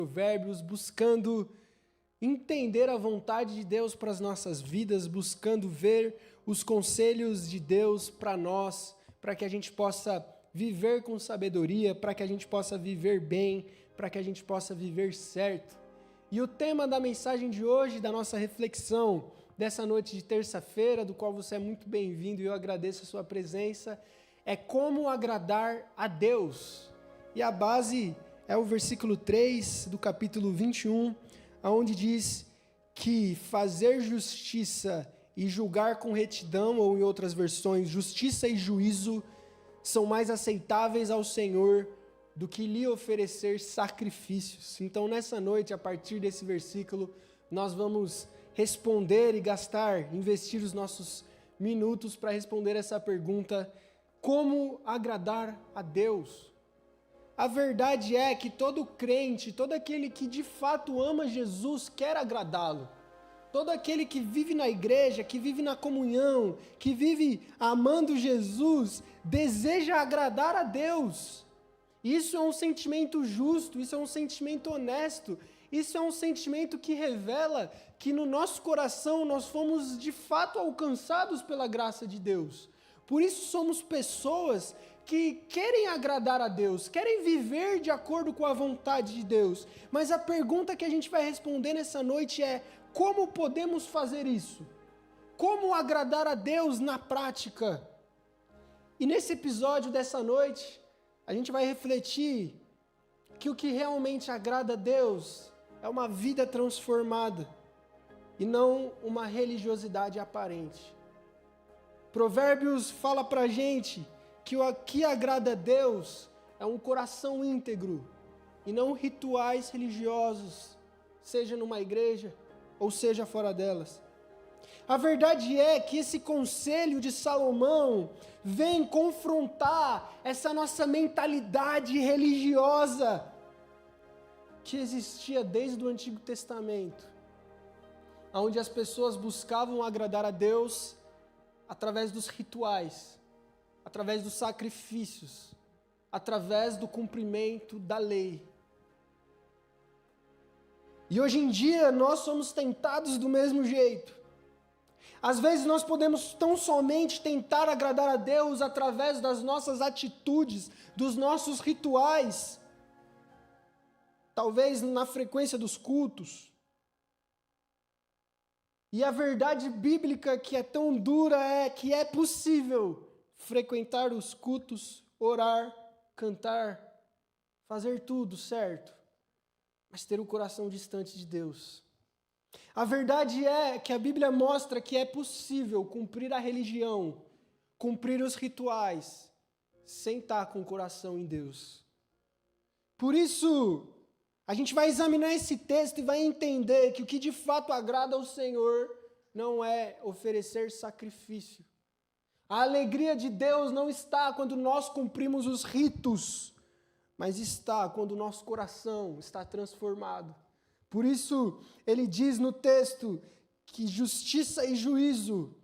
Provérbios, buscando entender a vontade de Deus para as nossas vidas, buscando ver os conselhos de Deus para nós, para que a gente possa viver com sabedoria, para que a gente possa viver bem, para que a gente possa viver certo. E o tema da mensagem de hoje, da nossa reflexão dessa noite de terça-feira, do qual você é muito bem-vindo e eu agradeço a sua presença, é como agradar a Deus. E a base é o versículo 3 do capítulo 21, onde diz que fazer justiça e julgar com retidão, ou em outras versões, justiça e juízo, são mais aceitáveis ao Senhor do que lhe oferecer sacrifícios. Então, nessa noite, a partir desse versículo, nós vamos responder e gastar, investir os nossos minutos para responder essa pergunta: como agradar a Deus? A verdade é que todo crente, todo aquele que de fato ama Jesus, quer agradá-lo. Todo aquele que vive na igreja, que vive na comunhão, que vive amando Jesus, deseja agradar a Deus. Isso é um sentimento justo, isso é um sentimento honesto, isso é um sentimento que revela que no nosso coração nós fomos de fato alcançados pela graça de Deus. Por isso somos pessoas que querem agradar a Deus, querem viver de acordo com a vontade de Deus. Mas a pergunta que a gente vai responder nessa noite é: como podemos fazer isso? Como agradar a Deus na prática? E nesse episódio dessa noite, a gente vai refletir que o que realmente agrada a Deus é uma vida transformada e não uma religiosidade aparente. Provérbios fala pra gente que o que agrada a Deus é um coração íntegro e não rituais religiosos, seja numa igreja ou seja fora delas. A verdade é que esse conselho de Salomão vem confrontar essa nossa mentalidade religiosa que existia desde o Antigo Testamento, onde as pessoas buscavam agradar a Deus através dos rituais, através dos sacrifícios, através do cumprimento da lei. E hoje em dia nós somos tentados do mesmo jeito. Às vezes nós podemos tão somente tentar agradar a Deus através das nossas atitudes, dos nossos rituais, talvez na frequência dos cultos. E a verdade bíblica que é tão dura é que é possível frequentar os cultos, orar, cantar, fazer tudo certo, mas ter o coração distante de Deus. A verdade é que a Bíblia mostra que é possível cumprir a religião, cumprir os rituais, sem estar com o coração em Deus. Por isso, a gente vai examinar esse texto e vai entender que o que de fato agrada ao Senhor não é oferecer sacrifício. A alegria de Deus não está quando nós cumprimos os ritos, mas está quando o nosso coração está transformado. Por isso, ele diz no texto que justiça e juízo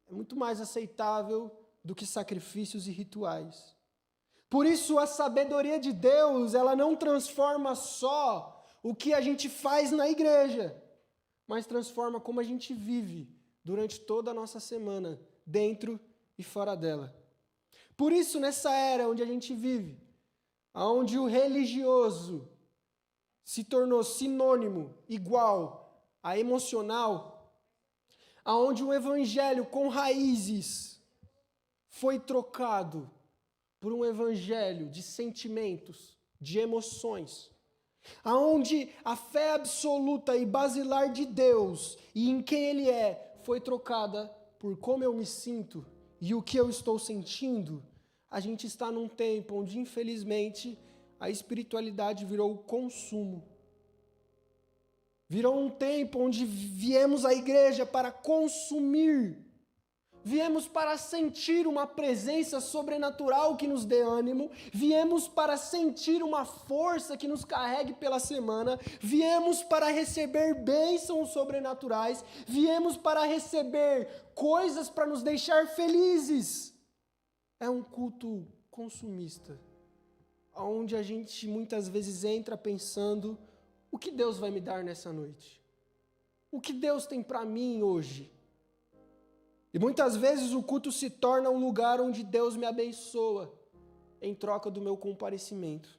é muito mais aceitável do que sacrifícios e rituais. Por isso, a sabedoria de Deus, ela não transforma só o que a gente faz na igreja, mas transforma como a gente vive durante toda a nossa semana, dentro e fora dela. Por isso, nessa era onde a gente vive, onde o religioso se tornou sinônimo, igual a emocional, onde o evangelho com raízes foi trocado por um evangelho de sentimentos, de emoções, onde a fé absoluta e basilar de Deus e em quem Ele é foi trocada por como eu me sinto e o que eu estou sentindo. A gente está num tempo onde, infelizmente, a espiritualidade virou consumo. Virou um tempo onde viemos à igreja para consumir. Viemos para sentir uma presença sobrenatural que nos dê ânimo. Viemos para sentir uma força que nos carregue pela semana. Viemos para receber bênçãos sobrenaturais. Viemos para receber coisas para nos deixar felizes. É um culto consumista, onde a gente muitas vezes entra pensando o que Deus vai me dar nessa noite? O que Deus tem para mim hoje? E muitas vezes o culto se torna um lugar onde Deus me abençoa em troca do meu comparecimento.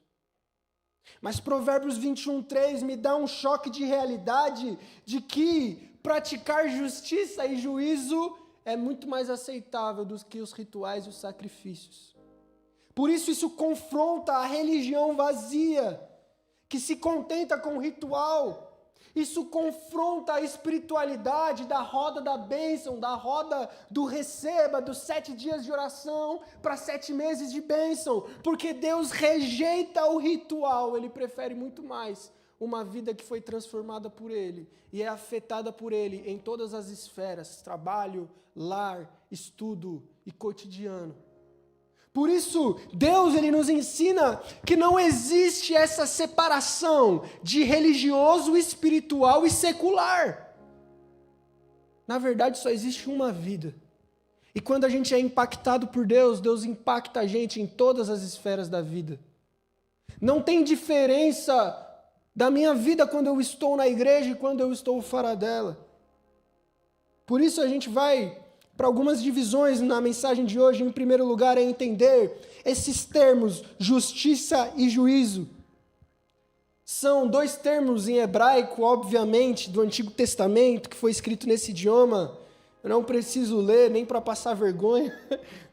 Mas Provérbios 21:3 me dá um choque de realidade de que praticar justiça e juízo é muito mais aceitável do que os rituais e os sacrifícios. Por isso confronta a religião vazia, que se contenta com o ritual. Isso confronta a espiritualidade da roda da bênção, da roda do receba, dos 7 dias de oração para 7 meses de bênção. Porque Deus rejeita o ritual, Ele prefere muito mais uma vida que foi transformada por Ele e é afetada por Ele em todas as esferas, trabalho, lar, estudo e cotidiano. Por isso, Deus ele nos ensina que não existe essa separação de religioso, espiritual e secular. Na verdade, só existe uma vida. E quando a gente é impactado por Deus, Deus impacta a gente em todas as esferas da vida. Não tem diferença da minha vida quando eu estou na igreja e quando eu estou fora dela. Por isso a gente vai para algumas divisões na mensagem de hoje. Em primeiro lugar, é entender esses termos, justiça e juízo. São 2 termos em hebraico, obviamente, do Antigo Testamento, que foi escrito nesse idioma. Eu não preciso ler, nem para passar vergonha,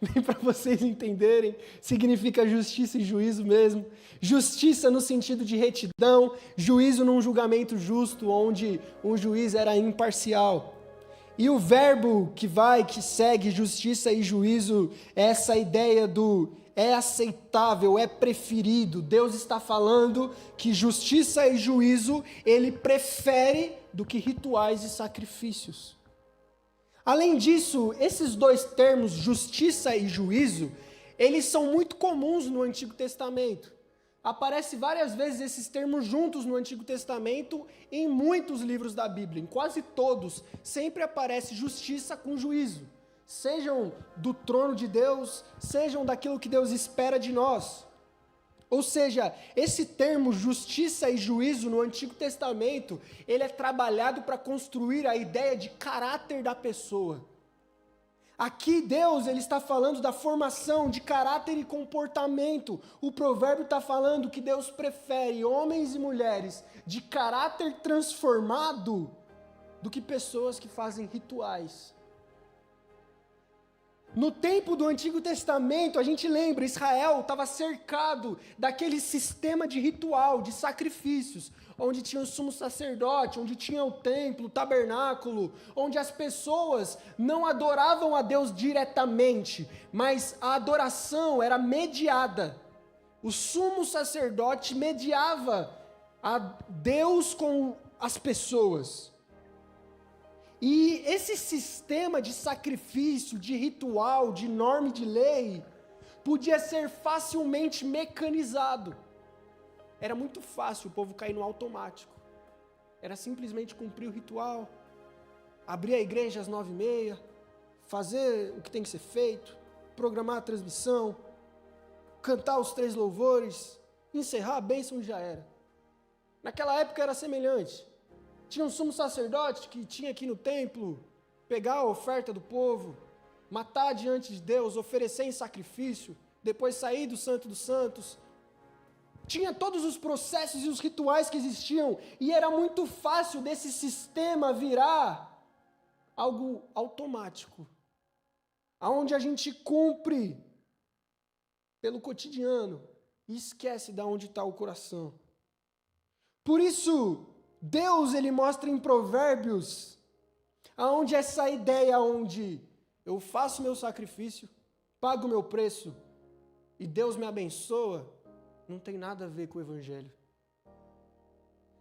nem para vocês entenderem. Significa justiça e juízo mesmo. Justiça no sentido de retidão, juízo num julgamento justo, onde um juiz era imparcial. E o verbo que segue justiça e juízo, é essa ideia do é aceitável, é preferido. Deus está falando que justiça e juízo Ele prefere do que rituais e sacrifícios. Além disso, esses 2 termos, justiça e juízo, eles são muito comuns no Antigo Testamento. Aparece várias vezes esses termos juntos no Antigo Testamento em muitos livros da Bíblia, em quase todos, sempre aparece justiça com juízo, sejam do trono de Deus, sejam daquilo que Deus espera de nós. Ou seja, esse termo justiça e juízo no Antigo Testamento, ele é trabalhado para construir a ideia de caráter da pessoa. Aqui Deus ele está falando da formação de caráter e comportamento. O provérbio está falando que Deus prefere homens e mulheres de caráter transformado do que pessoas que fazem rituais. No tempo do Antigo Testamento, a gente lembra, Israel estava cercado daquele sistema de ritual, de sacrifícios, onde tinha o sumo sacerdote, onde tinha o templo, o tabernáculo, onde as pessoas não adoravam a Deus diretamente, mas a adoração era mediada. O sumo sacerdote mediava a Deus com as pessoas. E esse sistema de sacrifício, de ritual, de norma e de lei, podia ser facilmente mecanizado. Era muito fácil o povo cair no automático. Era simplesmente cumprir o ritual, abrir a igreja às 9h30, fazer o que tem que ser feito, programar a transmissão, cantar os 3 louvores, encerrar a bênção e já era. Naquela época era semelhante. Tinha um sumo sacerdote que tinha aqui no templo, pegar a oferta do povo, matar diante de Deus, oferecer em sacrifício, depois sair do Santo dos Santos. Tinha todos os processos e os rituais que existiam, e era muito fácil desse sistema virar algo automático, aonde a gente cumpre pelo cotidiano e esquece de onde está o coração. Por isso, Deus ele mostra em Provérbios aonde essa ideia onde eu faço meu sacrifício, pago o meu preço e Deus me abençoa, não tem nada a ver com o Evangelho.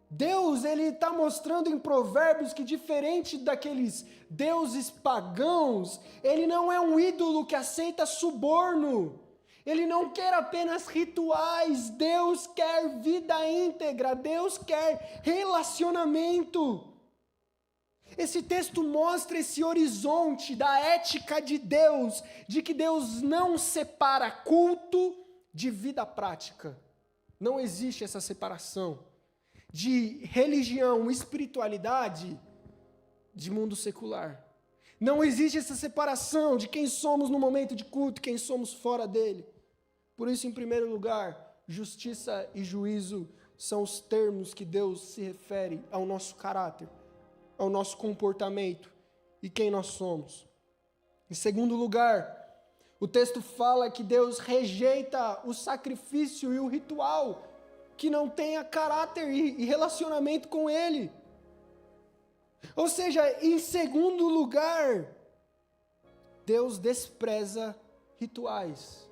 Deus ele está mostrando em Provérbios que diferente daqueles deuses pagãos, ele não é um ídolo que aceita suborno. Ele não quer apenas rituais, Deus quer vida íntegra, Deus quer relacionamento. Esse texto mostra esse horizonte da ética de Deus, de que Deus não separa culto de vida prática. Não existe essa separação. de religião, espiritualidade, de mundo secular. Não existe essa separação de quem somos no momento de culto e quem somos fora dele. Por isso, em primeiro lugar, justiça e juízo são os termos que Deus se refere ao nosso caráter, ao nosso comportamento e quem nós somos. Em segundo lugar, o texto fala que Deus rejeita o sacrifício e o ritual que não tenha caráter e relacionamento com Ele. Ou seja, em segundo lugar, Deus despreza rituais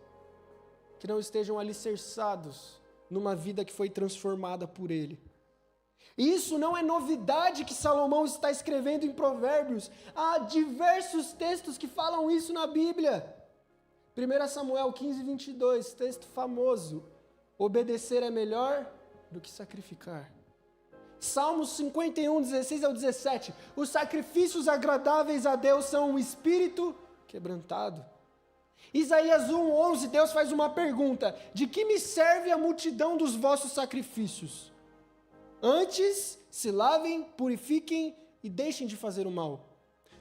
que não estejam alicerçados numa vida que foi transformada por Ele. E isso não é novidade que Salomão está escrevendo em Provérbios. Há diversos textos que falam isso na Bíblia. 1 Samuel 15, 22, texto famoso. Obedecer é melhor do que sacrificar. Salmos 51, 16 ao 17. Os sacrifícios agradáveis a Deus são um espírito quebrantado. Isaías 1, 11, Deus faz uma pergunta. De que me serve a multidão dos vossos sacrifícios? Antes, se lavem, purifiquem e deixem de fazer o mal.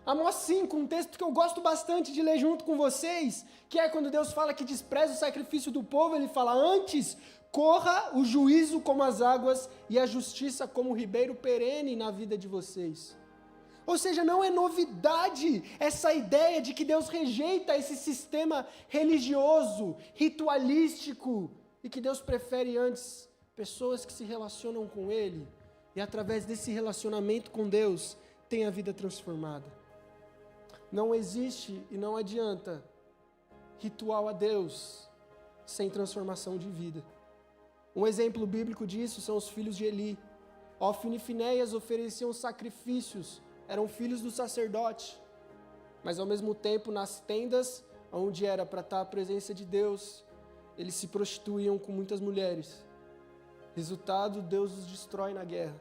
Amós 5, um texto que eu gosto bastante de ler junto com vocês, que é quando Deus fala que despreza o sacrifício do povo, ele fala, antes, corra o juízo como as águas e a justiça como o ribeiro perene na vida de vocês. Ou seja, não é novidade essa ideia de que Deus rejeita esse sistema religioso, ritualístico, e que Deus prefere antes pessoas que se relacionam com Ele e através desse relacionamento com Deus tem a vida transformada. Não existe e não adianta ritual a Deus sem transformação de vida. Um exemplo bíblico disso são os filhos de Eli. Ofni e Finéias ofereciam sacrifícios, eram filhos do sacerdote, mas ao mesmo tempo nas tendas, onde era para estar a presença de Deus, eles se prostituíam com muitas mulheres. Resultado, Deus os destrói na guerra.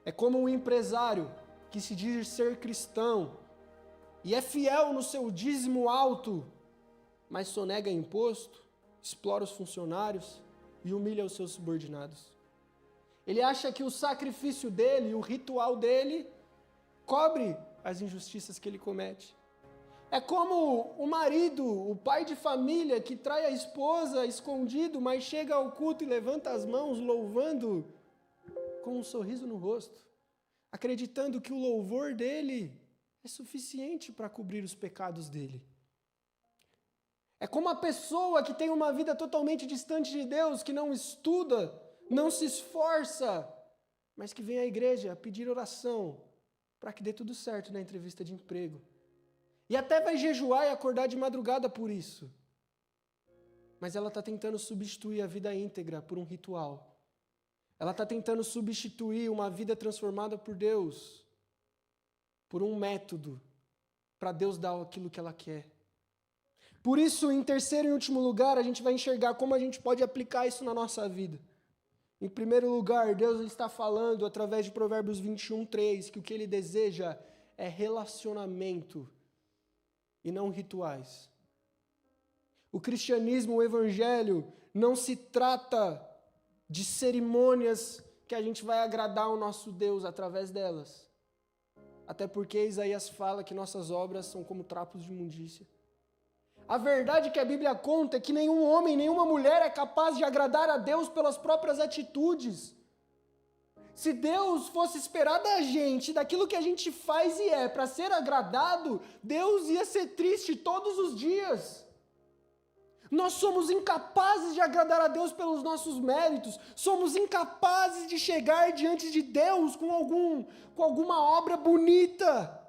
É como um empresário que se diz ser cristão e é fiel no seu dízimo alto, mas sonega imposto, explora os funcionários e humilha os seus subordinados. Ele acha que o sacrifício dele, o ritual dele, cobre as injustiças que ele comete. É como o marido, o pai de família que trai a esposa escondido, mas chega ao culto e levanta as mãos louvando com um sorriso no rosto, acreditando que o louvor dele é suficiente para cobrir os pecados dele. É como a pessoa que tem uma vida totalmente distante de Deus, que não estuda, não se esforça, mas que vem à igreja pedir oração para que dê tudo certo na entrevista de emprego. E até vai jejuar e acordar de madrugada por isso. Mas ela está tentando substituir a vida íntegra por um ritual. Ela está tentando substituir uma vida transformada por Deus por um método para Deus dar aquilo que ela quer. Por isso, em terceiro e último lugar, a gente vai enxergar como a gente pode aplicar isso na nossa vida. Em primeiro lugar, Deus está falando através de Provérbios 21, 3, que o que Ele deseja é relacionamento e não rituais. O cristianismo, o evangelho, não se trata de cerimônias que a gente vai agradar ao nosso Deus através delas. Até porque Isaías fala que nossas obras são como trapos de imundícia. A verdade que a Bíblia conta é que nenhum homem, nenhuma mulher é capaz de agradar a Deus pelas próprias atitudes. Se Deus fosse esperar da gente, daquilo que a gente faz e é, para ser agradado, Deus ia ser triste todos os dias. Nós somos incapazes de agradar a Deus pelos nossos méritos, somos incapazes de chegar diante de Deus com alguma obra bonita.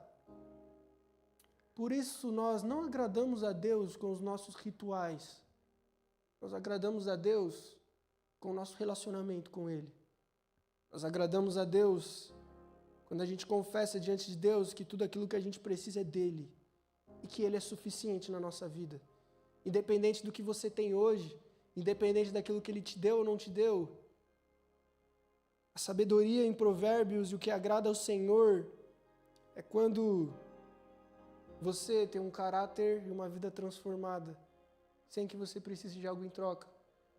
Por isso nós não agradamos a Deus com os nossos rituais, nós agradamos a Deus com o nosso relacionamento com Ele. Nós agradamos a Deus quando a gente confessa diante de Deus que tudo aquilo que a gente precisa é dEle e que Ele é suficiente na nossa vida. Independente do que você tem hoje, independente daquilo que Ele te deu ou não te deu. A sabedoria em Provérbios e o que agrada ao Senhor é quando você tem um caráter e uma vida transformada, sem que você precise de algo em troca.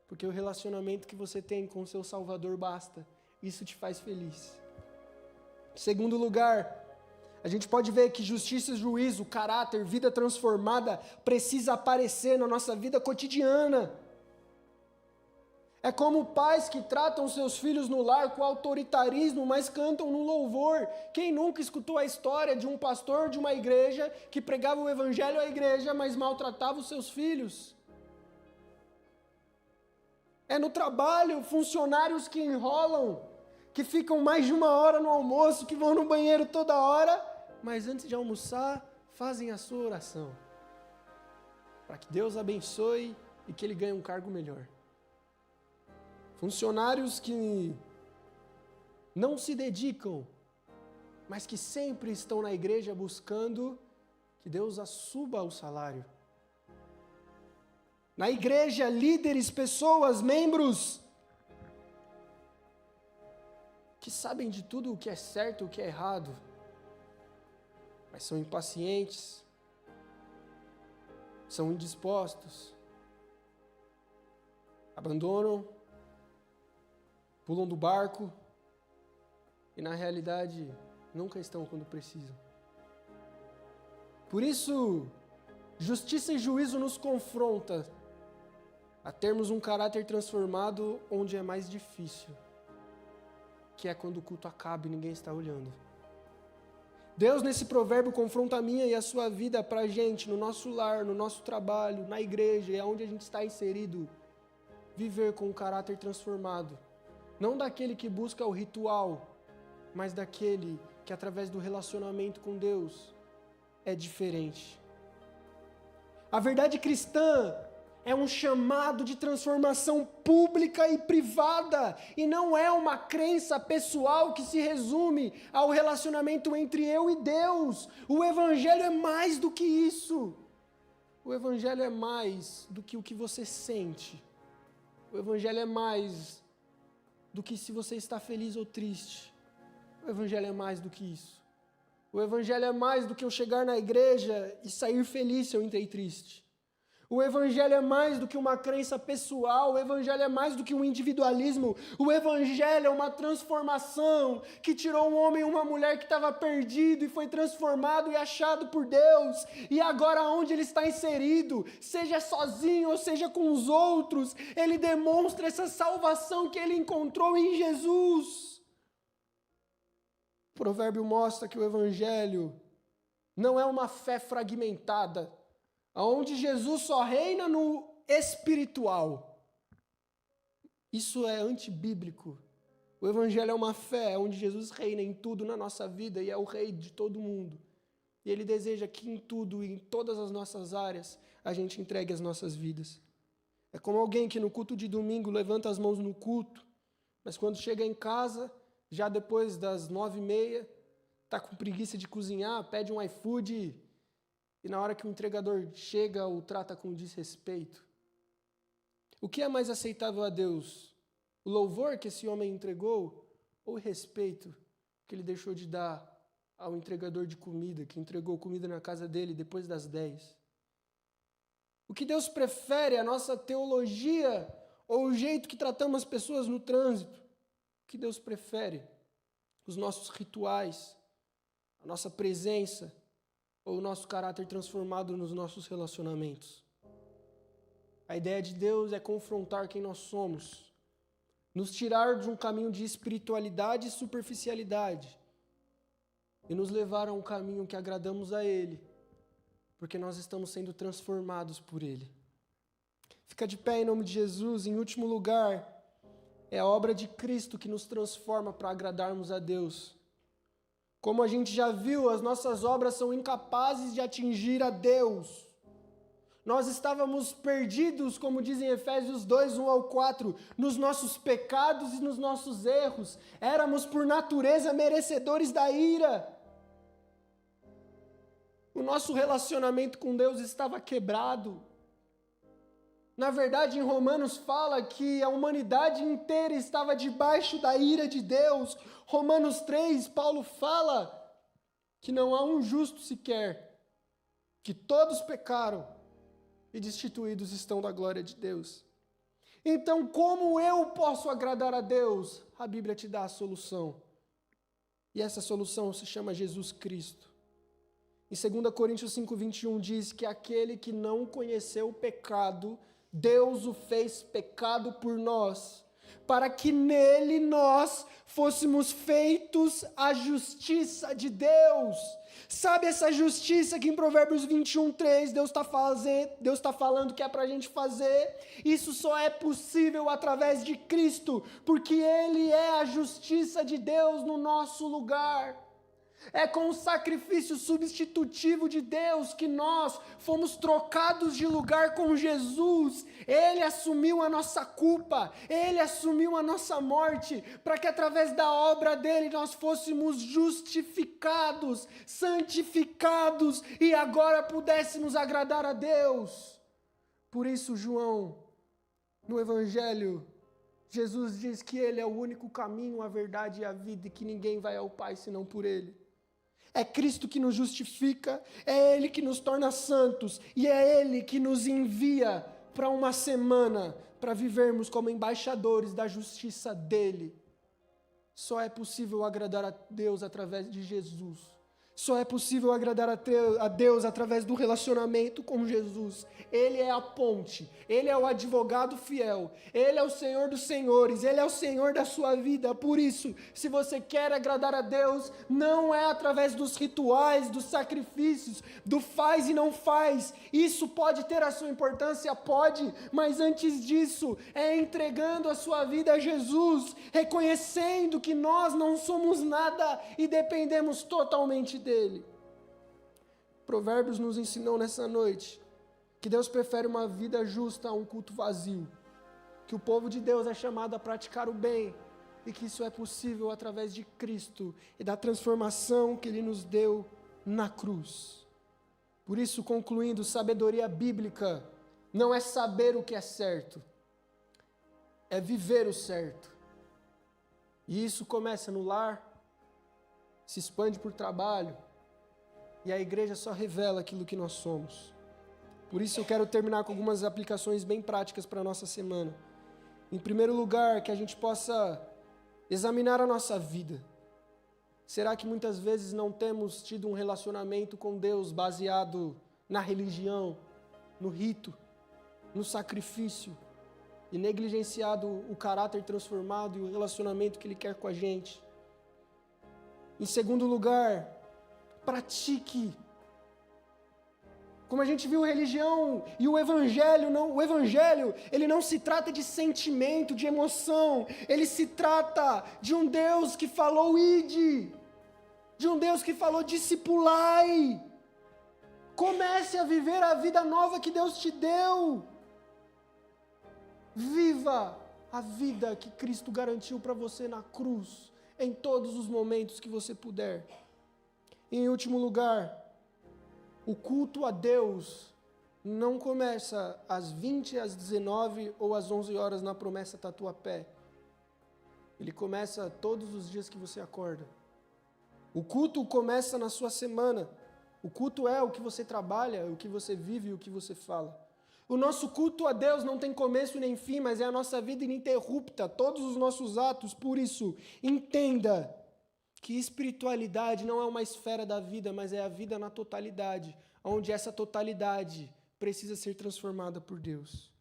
Porque o relacionamento que você tem com o seu Salvador basta. isso te faz feliz. Em segundo lugar, a gente pode ver que justiça, juízo, caráter, vida transformada precisa aparecer na nossa vida cotidiana. É como pais que tratam seus filhos no lar com autoritarismo, mas cantam no louvor. Quem nunca escutou a história de um pastor de uma igreja que pregava o evangelho à igreja, mas maltratava os seus filhos? É no trabalho, funcionários que enrolam, que ficam mais de 1 hora no almoço, que vão no banheiro toda hora, mas antes de almoçar, fazem a sua oração, para que Deus abençoe e que ele ganhe um cargo melhor. Funcionários que não se dedicam, mas que sempre estão na igreja buscando que Deus suba o salário. Na igreja, líderes, pessoas, membros, que sabem de tudo o que é certo e o que é errado, mas são impacientes, são indispostos, abandonam, pulam do barco e, na realidade, nunca estão quando precisam. Por isso, justiça e juízo nos confronta a termos um caráter transformado onde é mais difícil, que é quando o culto acaba e ninguém está olhando. Deus, nesse provérbio, confronta a minha e a sua vida para a gente, no nosso lar, no nosso trabalho, na igreja e aonde a gente está inserido, viver com um caráter transformado. Não daquele que busca o ritual, mas daquele que, através do relacionamento com Deus, é diferente. A verdade cristã é um chamado de transformação pública e privada, e não é uma crença pessoal que se resume ao relacionamento entre eu e Deus. O Evangelho é mais do que isso. O Evangelho é mais do que o que você sente. O Evangelho é mais do que se você está feliz ou triste. O Evangelho é mais do que isso. O Evangelho é mais do que eu chegar na igreja e sair feliz se eu entrei triste. O Evangelho é mais do que uma crença pessoal, o Evangelho é mais do que um individualismo, o Evangelho é uma transformação que tirou um homem e uma mulher que estava perdido e foi transformado e achado por Deus, e agora onde ele está inserido, seja sozinho ou seja com os outros, ele demonstra essa salvação que ele encontrou em Jesus. O provérbio mostra que o Evangelho não é uma fé fragmentada, onde Jesus só reina no espiritual. Isso é antibíblico. O Evangelho é uma fé onde Jesus reina em tudo na nossa vida e é o rei de todo mundo. E Ele deseja que em tudo e em todas as nossas áreas a gente entregue as nossas vidas. É como alguém que no culto de domingo levanta as mãos no culto, mas quando chega em casa, já depois das 9h30, está com preguiça de cozinhar, pede um iFood. E na hora que o entregador chega, o trata com desrespeito. O que é mais aceitável a Deus? O louvor que esse homem entregou ou o respeito que ele deixou de dar ao entregador de comida, que entregou comida na casa dele depois das 10? O que Deus prefere, a nossa teologia ou o jeito que tratamos as pessoas no trânsito? O que Deus prefere? Os nossos rituais, a nossa presença, ou o nosso caráter transformado nos nossos relacionamentos? A ideia de Deus é confrontar quem nós somos, nos tirar de um caminho de espiritualidade e superficialidade e nos levar a um caminho que agradamos a Ele, porque nós estamos sendo transformados por Ele. Fica de pé em nome de Jesus. Em último lugar, é a obra de Cristo que nos transforma para agradarmos a Deus. Como a gente já viu, as nossas obras são incapazes de atingir a Deus. Nós estávamos perdidos, como diz em Efésios 2, 1-4, nos nossos pecados e nos nossos erros. Éramos, por natureza, merecedores da ira. O nosso relacionamento com Deus estava quebrado. Na verdade, em Romanos fala que a humanidade inteira estava debaixo da ira de Deus. Romanos 3, Paulo fala que não há um justo sequer, que todos pecaram e destituídos estão da glória de Deus. Então, como eu posso agradar a Deus? a Bíblia te dá a solução. E essa solução se chama Jesus Cristo. Em 2 Coríntios 5:21 diz que aquele que não conheceu o pecado, Deus o fez pecado por nós, para que nele nós fôssemos feitos a justiça de Deus. Sabe essa justiça que em Provérbios 21:3 Deus está falando que é para a gente fazer? Isso só é possível através de Cristo, porque Ele é a justiça de Deus no nosso lugar. É com o sacrifício substitutivo de Deus que nós fomos trocados de lugar com Jesus. Ele assumiu a nossa culpa, Ele assumiu a nossa morte, para que através da obra dele nós fôssemos justificados, santificados e agora pudéssemos agradar a Deus. Por isso, João, no Evangelho, Jesus diz que Ele é o único caminho, a verdade e a vida e que ninguém vai ao Pai senão por Ele. É Cristo que nos justifica, é Ele que nos torna santos e é Ele que nos envia para uma semana para vivermos como embaixadores da justiça dEle. Só é possível agradar a Deus através de Jesus. Só é possível agradar a Deus através do relacionamento com Jesus. Ele é a ponte, Ele é o advogado fiel, Ele é o Senhor dos senhores, Ele é o Senhor da sua vida. Por isso, se você quer agradar a Deus, não é através dos rituais, dos sacrifícios, do faz e não faz. Isso pode ter a sua importância, pode, mas antes disso, é entregando a sua vida a Jesus, reconhecendo que nós não somos nada e dependemos totalmente dele. Provérbios nos ensinou nessa noite que Deus prefere uma vida justa a um culto vazio, que o povo de Deus é chamado a praticar o bem e que isso é possível através de Cristo e da transformação que Ele nos deu na cruz. Por isso, concluindo, sabedoria bíblica não é saber o que é certo, é viver o certo. E isso começa no lar, se expande por trabalho, e a igreja só revela aquilo que nós somos. Por isso eu quero terminar com algumas aplicações bem práticas para a nossa semana. Em primeiro lugar, que a gente possa examinar a nossa vida. Será que muitas vezes não temos tido um relacionamento com Deus baseado na religião, no rito, no sacrifício, e negligenciado o caráter transformado e o relacionamento que Ele quer com a gente? Em segundo lugar, pratique. Como a gente viu, religião e o evangelho, ele não se trata de sentimento, de emoção, ele se trata de um Deus que falou ide, de um Deus que falou discipulai. Comece a viver a vida nova que Deus te deu. Viva a vida que Cristo garantiu para você na cruz, em todos os momentos que você puder. E em último lugar, o culto a Deus não começa às 20, às 19 ou às 11 horas na promessa Tatuapé. Ele começa todos os dias que você acorda. O culto começa na sua semana. O culto é o que você trabalha, o que você vive e o que você fala. O nosso culto a Deus não tem começo nem fim, mas é a nossa vida ininterrupta, todos os nossos atos. Por isso, entenda que espiritualidade não é uma esfera da vida, mas é a vida na totalidade, onde essa totalidade precisa ser transformada por Deus.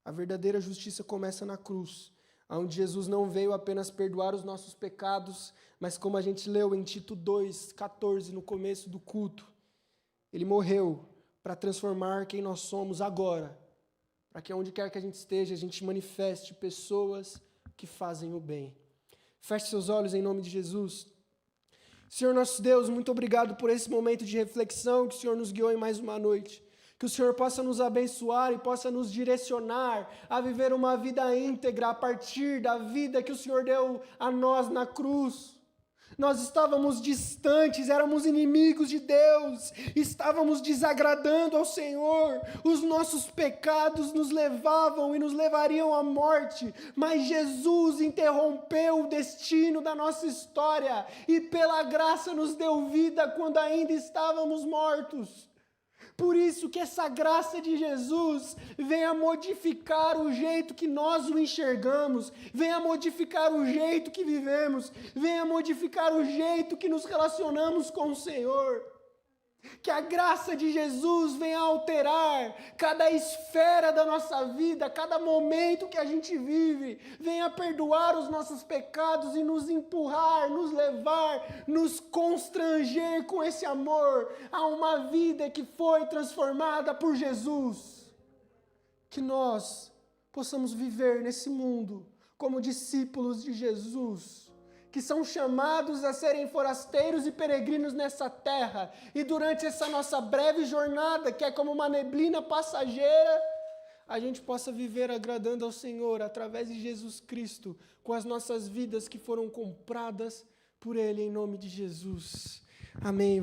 A verdadeira justiça começa na cruz, onde Jesus não veio apenas perdoar os nossos pecados, mas como a gente leu em Tito 2,14, no começo do culto, Ele morreu para transformar quem nós somos agora, para que onde quer que a gente esteja, a gente manifeste pessoas que fazem o bem. Feche seus olhos em nome de Jesus. Senhor nosso Deus, muito obrigado por esse momento de reflexão que o Senhor nos guiou em mais uma noite. Que o Senhor possa nos abençoar e possa nos direcionar a viver uma vida íntegra a partir da vida que o Senhor deu a nós na cruz. Nós estávamos distantes, éramos inimigos de Deus, estávamos desagradando ao Senhor, os nossos pecados nos levavam e nos levariam à morte, mas Jesus interrompeu o destino da nossa história e pela graça nos deu vida quando ainda estávamos mortos. Por isso que essa graça de Jesus venha modificar o jeito que nós o enxergamos, venha modificar o jeito que vivemos, venha modificar o jeito que nos relacionamos com o Senhor. Que a graça de Jesus venha alterar cada esfera da nossa vida, cada momento que a gente vive, venha perdoar os nossos pecados e nos empurrar, nos levar, nos constranger com esse amor a uma vida que foi transformada por Jesus. Que nós possamos viver nesse mundo como discípulos de Jesus, que são chamados a serem forasteiros e peregrinos nessa terra, e durante essa nossa breve jornada, que é como uma neblina passageira, a gente possa viver agradando ao Senhor, através de Jesus Cristo, com as nossas vidas que foram compradas por Ele, em nome de Jesus. Amém.